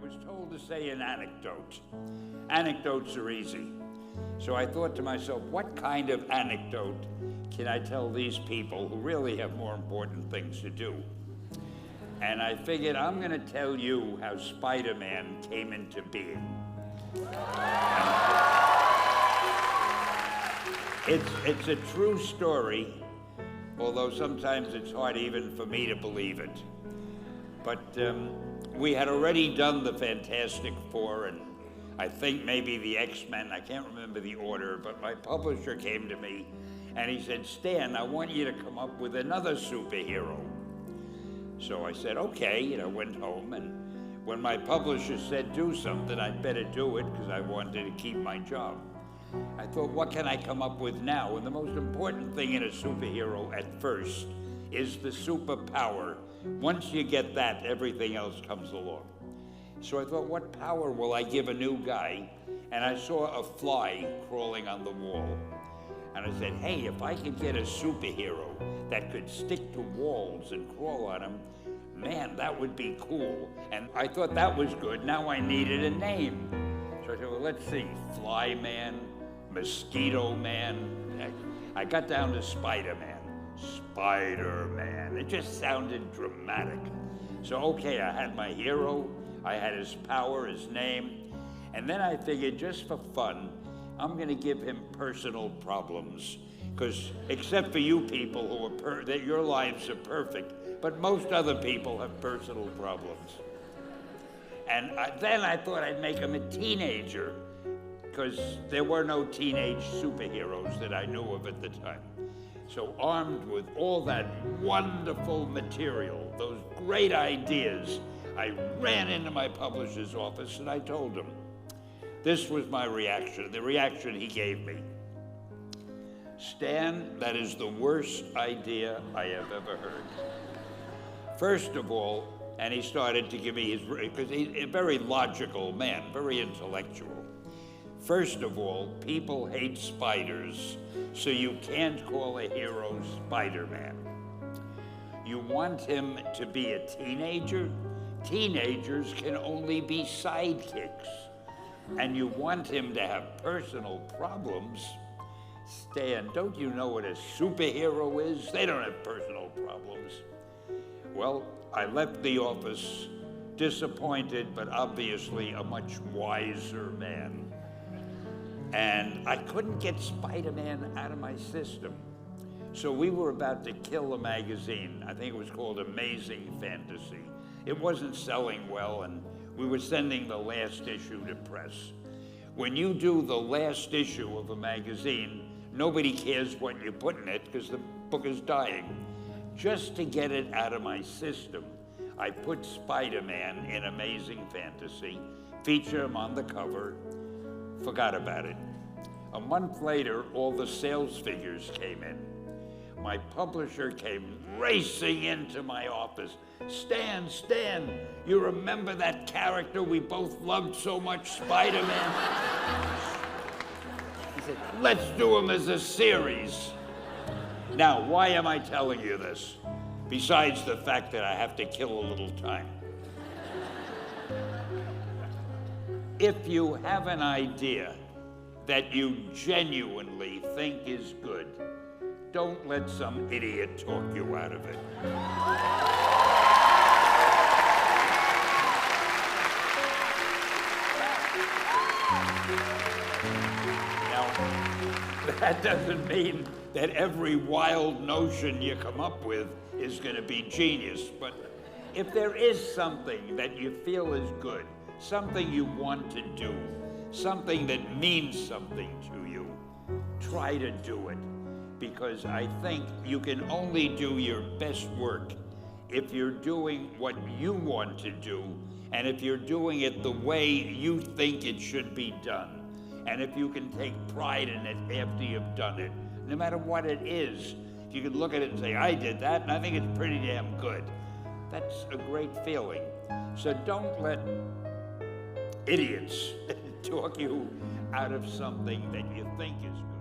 was told to say an anecdote. Anecdotes are easy. So I thought to myself, what kind of anecdote can I tell these people who really have more important things to do? And I figured I'm going to tell you how Spider-Man came into being. It's a true story, although sometimes it's hard even for me to believe it. But we had already done the Fantastic Four, and I think maybe the X-Men, I can't remember the order, but my publisher came to me and he said, Stan, I want you to come up with another superhero. So I said, okay, and I went home, and when my publisher said do something, I'd better do it because I wanted to keep my job. I thought, what can I come up with now? And the most important thing in a superhero at first is the superpower. Once you get that, everything else comes along. So I thought, what power will I give a new guy? And I saw a fly crawling on the wall. And I said, hey, if I could get a superhero that could stick to walls and crawl on them, man, that would be cool. And I thought that was good. Now I needed a name. So I said, well, let's see, Fly Man, Mosquito Man. I got down to Spider-Man. Spider-Man. It just sounded dramatic. So, okay, I had my hero. I had his power, his name. And then I figured, just for fun, I'm going to give him personal problems. Because except for you people who are that your lives are perfect, but most other people have personal problems. And then I thought I'd make him a teenager, because there were no teenage superheroes that I knew of at the time. So armed with all that wonderful material, those great ideas, I ran into my publisher's office and I told him. This was my reaction, the reaction he gave me. Stan, that is the worst idea I have ever heard. First of all, and he started to give me his, because he's a very logical man, very intellectual. First of all, people hate spiders, so you can't call a hero Spider-Man. You want him to be a teenager? Teenagers can only be sidekicks. And you want him to have personal problems? Stan, don't you know what a superhero is? They don't have personal problems. Well, I left the office disappointed, but obviously a much wiser man. And I couldn't get Spider-Man out of my system. So we were about to kill a magazine. I think it was called Amazing Fantasy. It wasn't selling well, and we were sending the last issue to press. When you do the last issue of a magazine, nobody cares what you put in it because the book is dying. Just to get it out of my system, I put Spider-Man in Amazing Fantasy, feature him on the cover, forgot about it. A month later, all the sales figures came in. My publisher came racing into my office. Stan, you remember that character we both loved so much, Spider-Man? He said, let's do him as a series. Now, why am I telling you this? Besides the fact that I have to kill a little time. If you have an idea that you genuinely think is good, don't let some idiot talk you out of it. Now, that doesn't mean that every wild notion you come up with is going to be genius, but if there is something that you feel is good, something you want to do, something that means something to you, try to do it. Because I think you can only do your best work if you're doing what you want to do, and if you're doing it the way you think it should be done, and if you can take pride in it after you've done it, no matter what it is. If you can look at it and say, I did that, and I think it's pretty damn good. That's a great feeling. So don't let idiots talk you out of something that you think is good.